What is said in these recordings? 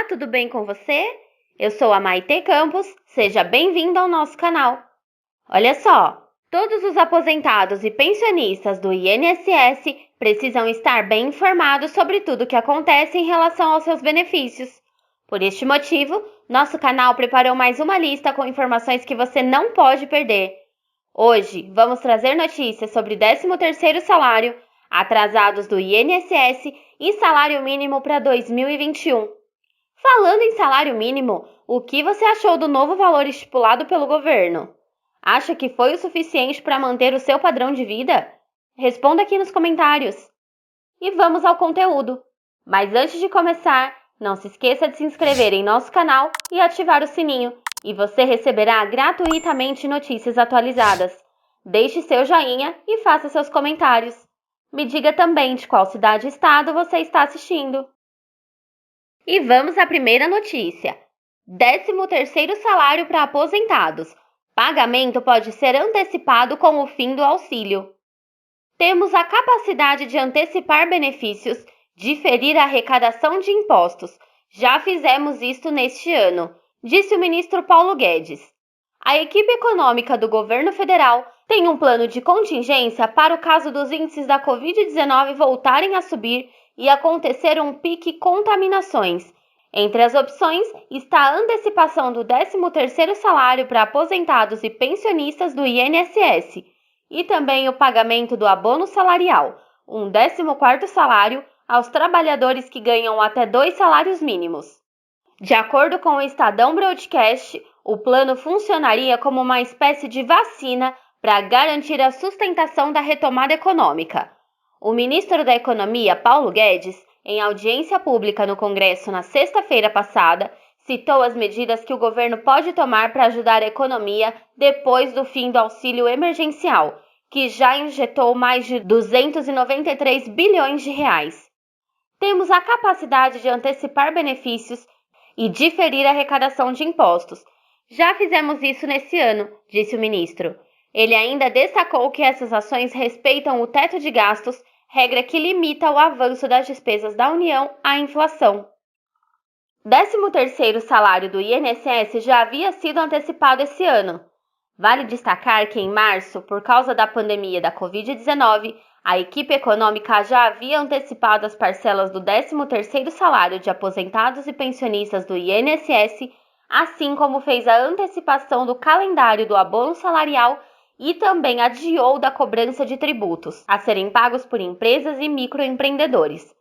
tudo bem com você? Eu sou a Maite Campos, seja bem-vindo ao nosso canal. Olha só, todos os aposentados e pensionistas do INSS precisam estar bem informados sobre tudo o que acontece em relação aos seus benefícios. Por este motivo, nosso canal preparou mais uma lista com informações que você não pode perder. Hoje, vamos trazer notícias sobre 13º salário, atrasados do INSS e salário mínimo para 2021. Falando em salário mínimo, o que você achou do novo valor estipulado pelo governo? Acha que foi o suficiente para manter o seu padrão de vida? Responda aqui nos comentários. E vamos ao conteúdo. Mas antes de começar, não se esqueça de se inscrever em nosso canal e ativar o sininho, e você receberá gratuitamente notícias atualizadas. Deixe seu joinha e faça seus comentários. Me diga também de qual cidade e estado você está assistindo. E vamos à primeira notícia. 13º salário para aposentados. Pagamento pode ser antecipado com o fim do auxílio. Temos a capacidade de antecipar benefícios, diferir a arrecadação de impostos. Já fizemos isto neste ano, disse o ministro Paulo Guedes. A equipe econômica do governo federal tem um plano de contingência para o caso dos índices da Covid-19 voltarem a subir e acontecer um pique contaminações. Entre as opções está a antecipação do 13º salário para aposentados e pensionistas do INSS e também o pagamento do abono salarial, um 14º salário aos trabalhadores que ganham até 2 salários mínimos. De acordo com o Estadão Broadcast, o plano funcionaria como uma espécie de vacina para garantir a sustentação da retomada econômica. O ministro da Economia, Paulo Guedes, em audiência pública no Congresso na sexta-feira passada, citou as medidas que o governo pode tomar para ajudar a economia depois do fim do auxílio emergencial, que já injetou mais de 293 bilhões de reais. Temos a capacidade de antecipar benefícios e diferir a arrecadação de impostos. Já fizemos isso nesse ano, disse o ministro. Ele ainda destacou que essas ações respeitam o teto de gastos, regra que limita o avanço das despesas da União à inflação. 13º salário do INSS já havia sido antecipado esse ano. Vale destacar que em março, por causa da pandemia da Covid-19, a equipe econômica já havia antecipado as parcelas do 13º salário de aposentados e pensionistas do INSS, assim como fez a antecipação do calendário do abono salarial e também adiou da cobrança de tributos, a serem pagos por empresas e microempreendedores.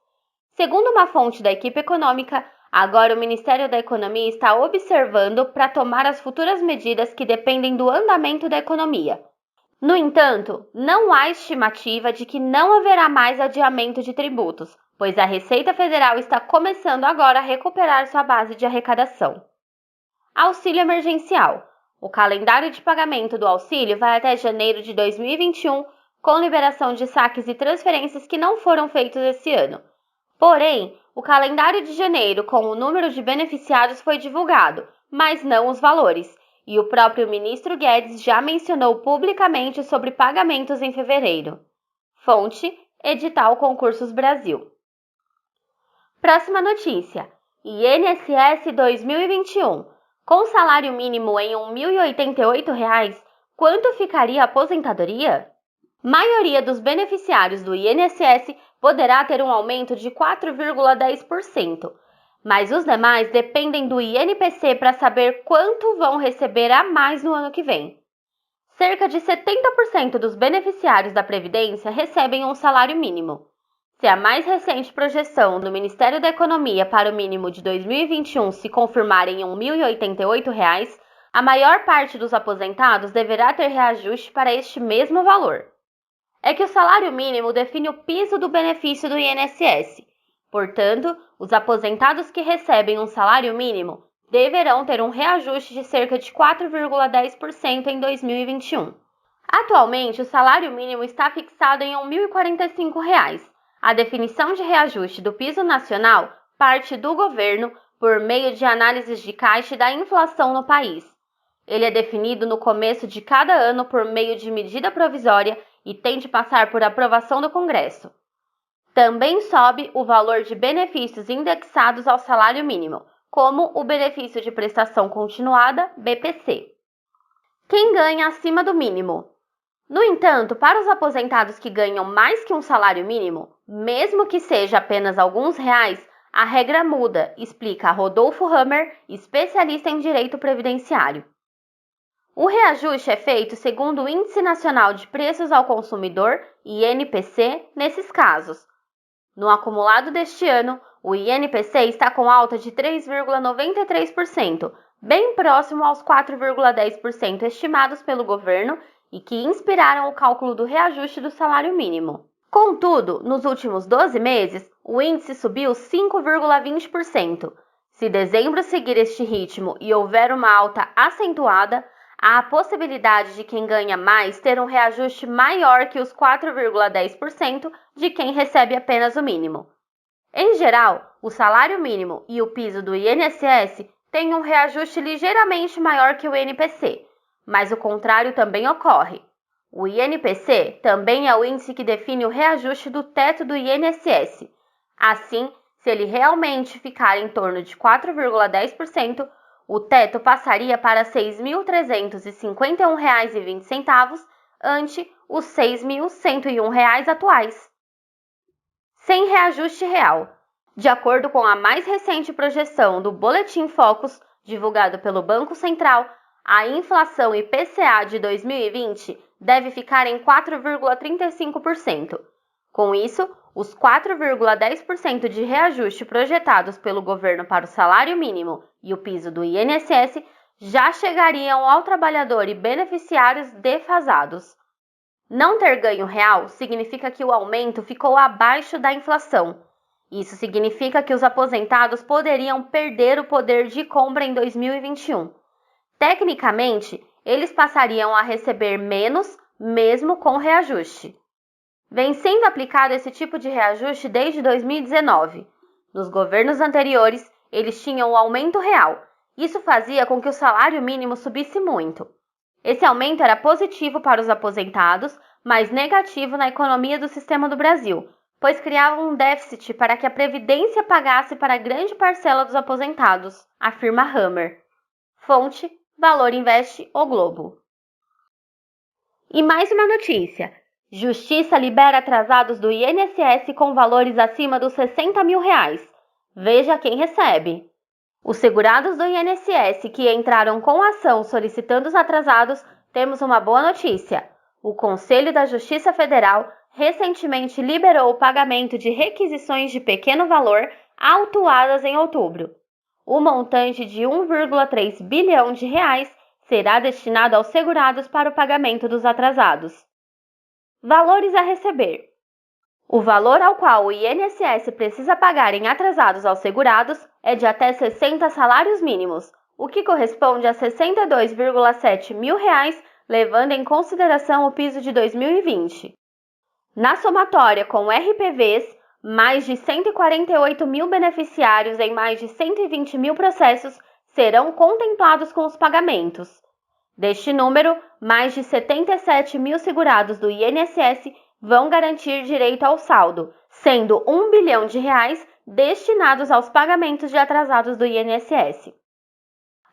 Segundo uma fonte da equipe econômica, agora o Ministério da Economia está observando para tomar as futuras medidas que dependem do andamento da economia. No entanto, não há estimativa de que não haverá mais adiamento de tributos, pois a Receita Federal está começando agora a recuperar sua base de arrecadação. Auxílio emergencial. O calendário de pagamento do auxílio vai até janeiro de 2021, com liberação de saques e transferências que não foram feitos esse ano. Porém, o calendário de janeiro com o número de beneficiários foi divulgado, mas não os valores, e o próprio ministro Guedes já mencionou publicamente sobre pagamentos em fevereiro. Fonte: Edital Concursos Brasil. Próxima notícia: INSS 2021. Com salário mínimo em R$ 1.088, quanto ficaria a aposentadoria? Maioria dos beneficiários do INSS poderá ter um aumento de 4,10%, mas os demais dependem do INPC para saber quanto vão receber a mais no ano que vem. Cerca de 70% dos beneficiários da Previdência recebem um salário mínimo. Se a mais recente projeção do Ministério da Economia para o mínimo de 2021 se confirmar em R$ 1.088, a maior parte dos aposentados deverá ter reajuste para este mesmo valor. É que o salário mínimo define o piso do benefício do INSS. Portanto, os aposentados que recebem um salário mínimo deverão ter um reajuste de cerca de 4,10% em 2021. Atualmente, o salário mínimo está fixado em R$ 1.045. A definição de reajuste do piso nacional parte do governo por meio de análises de caixa da inflação no país. Ele é definido no começo de cada ano por meio de medida provisória e tem de passar por aprovação do Congresso. Também sobe o valor de benefícios indexados ao salário mínimo, como o benefício de prestação continuada, BPC. Quem ganha acima do mínimo? No entanto, para os aposentados que ganham mais que um salário mínimo, mesmo que seja apenas alguns reais, a regra muda, explica Rodolfo Hammer, especialista em direito previdenciário. O reajuste é feito segundo o Índice Nacional de Preços ao Consumidor, INPC, nesses casos. No acumulado deste ano, o INPC está com alta de 3,93%, bem próximo aos 4,10% estimados pelo governo e que inspiraram o cálculo do reajuste do salário mínimo. Contudo, nos últimos 12 meses, o índice subiu 5,20%. Se dezembro seguir este ritmo e houver uma alta acentuada, há a possibilidade de quem ganha mais ter um reajuste maior que os 4,10% de quem recebe apenas o mínimo. Em geral, o salário mínimo e o piso do INSS têm um reajuste ligeiramente maior que o INPC, mas o contrário também ocorre. O INPC também é o índice que define o reajuste do teto do INSS. Assim, se ele realmente ficar em torno de 4,10%, o teto passaria para R$ 6.351,20 ante os R$ 6.101 atuais. Sem reajuste real. De acordo com a mais recente projeção do Boletim Focus, divulgado pelo Banco Central, a inflação IPCA de 2020 deve ficar em 4,35%. Com isso, os 4,10% de reajuste projetados pelo governo para o salário mínimo e o piso do INSS já chegariam ao trabalhador e beneficiários defasados. Não ter ganho real significa que o aumento ficou abaixo da inflação. Isso significa que os aposentados poderiam perder o poder de compra em 2021. Tecnicamente, eles passariam a receber menos, mesmo com reajuste. Vem sendo aplicado esse tipo de reajuste desde 2019. Nos governos anteriores, eles tinham um aumento real. Isso fazia com que o salário mínimo subisse muito. Esse aumento era positivo para os aposentados, mas negativo na economia do sistema do Brasil, pois criava um déficit para que a Previdência pagasse para grande parcela dos aposentados, afirma Hammer. Fonte: Valor Investe O Globo. E mais uma notícia. Justiça libera atrasados do INSS com valores acima dos R$ 60 mil. Veja quem recebe. Os segurados do INSS que entraram com ação solicitando os atrasados, temos uma boa notícia. O Conselho da Justiça Federal recentemente liberou o pagamento de requisições de pequeno valor autuadas em outubro. O montante de R$ 1,3 bilhão será destinado aos segurados para o pagamento dos atrasados. Valores a receber. O valor ao qual o INSS precisa pagar em atrasados aos segurados é de até 60 salários mínimos, o que corresponde a R$ 62,7 mil, levando em consideração o piso de 2020. Na somatória com RPVs, mais de 148 mil beneficiários em mais de 120 mil processos serão contemplados com os pagamentos. Deste número, mais de 77 mil segurados do INSS vão garantir direito ao saldo, sendo R$ 1 bilhão destinados aos pagamentos de atrasados do INSS.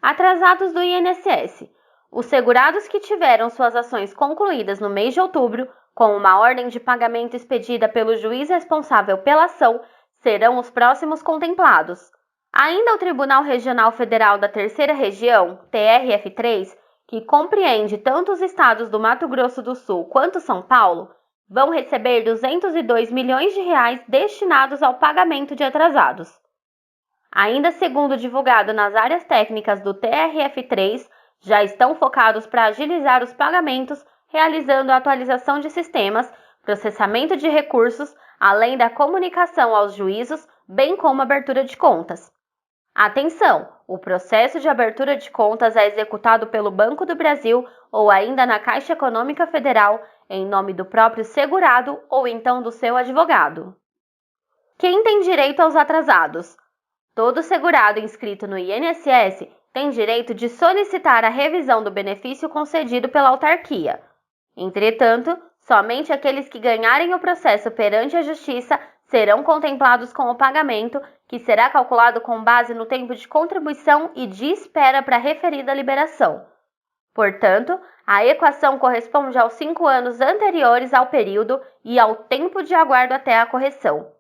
Atrasados do INSS. Os segurados que tiveram suas ações concluídas no mês de outubro, com uma ordem de pagamento expedida pelo juiz responsável pela ação, serão os próximos contemplados. Ainda o Tribunal Regional Federal da Terceira Região, TRF3, que compreende tanto os estados do Mato Grosso do Sul quanto São Paulo, vão receber R$ 202 milhões destinados ao pagamento de atrasados. Ainda segundo divulgado nas áreas técnicas do TRF3, já estão focados para agilizar os pagamentos, realizando a atualização de sistemas, processamento de recursos, além da comunicação aos juízos, bem como abertura de contas. Atenção! O processo de abertura de contas é executado pelo Banco do Brasil ou ainda na Caixa Econômica Federal, em nome do próprio segurado ou então do seu advogado. Quem tem direito aos atrasados? Todo segurado inscrito no INSS tem direito de solicitar a revisão do benefício concedido pela autarquia. Entretanto, somente aqueles que ganharem o processo perante a Justiça serão contemplados com o pagamento que será calculado com base no tempo de contribuição e de espera para a referida liberação. Portanto, a equação corresponde aos 5 anos anteriores ao período e ao tempo de aguardo até a correção.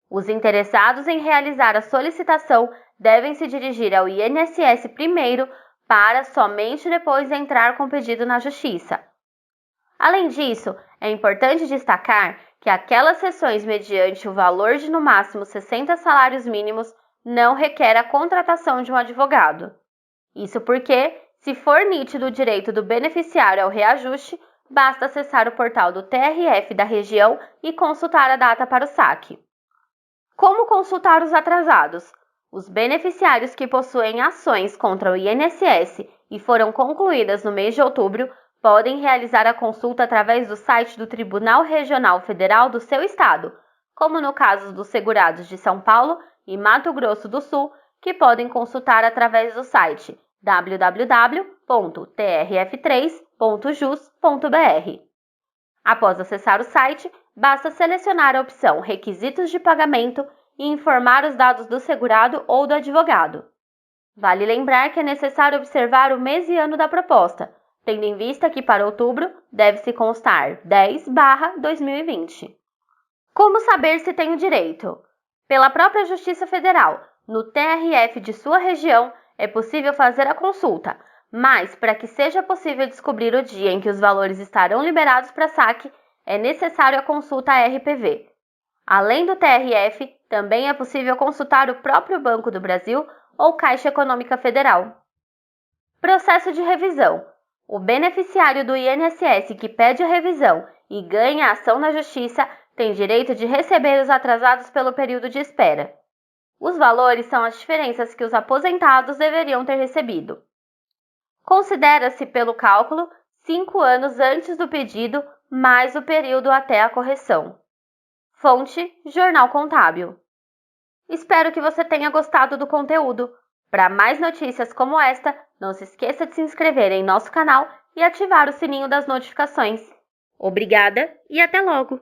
Os interessados em realizar a solicitação devem se dirigir ao INSS primeiro para somente depois entrar com o pedido na Justiça. Além disso, é importante destacar que aquelas cessões mediante o valor de no máximo 60 salários mínimos não requer a contratação de um advogado. Isso porque, se for nítido o direito do beneficiário ao reajuste, basta acessar o portal do TRF da região e consultar a data para o saque. Como consultar os atrasados? Os beneficiários que possuem ações contra o INSS e foram concluídas no mês de outubro podem realizar a consulta através do site do Tribunal Regional Federal do seu estado, como no caso dos segurados de São Paulo e Mato Grosso do Sul, que podem consultar através do site www.trf3.jus.br. Após acessar o site, basta selecionar a opção Requisitos de Pagamento e informar os dados do segurado ou do advogado. Vale lembrar que é necessário observar o mês e ano da proposta, tendo em vista que para outubro deve-se constar 10/2020. Como saber se tem o direito? Pela própria Justiça Federal, no TRF de sua região, é possível fazer a consulta, mas para que seja possível descobrir o dia em que os valores estarão liberados para saque, é necessário a consulta à RPV. Além do TRF, também é possível consultar o próprio Banco do Brasil ou Caixa Econômica Federal. Processo de revisão. O beneficiário do INSS que pede a revisão e ganha a ação na Justiça tem direito de receber os atrasados pelo período de espera. Os valores são as diferenças que os aposentados deveriam ter recebido. Considera-se pelo cálculo 5 anos antes do pedido mais o período até a correção. Fonte: Jornal Contábil. Espero que você tenha gostado do conteúdo. Para mais notícias como esta, não se esqueça de se inscrever em nosso canal e ativar o sininho das notificações. Obrigada e até logo!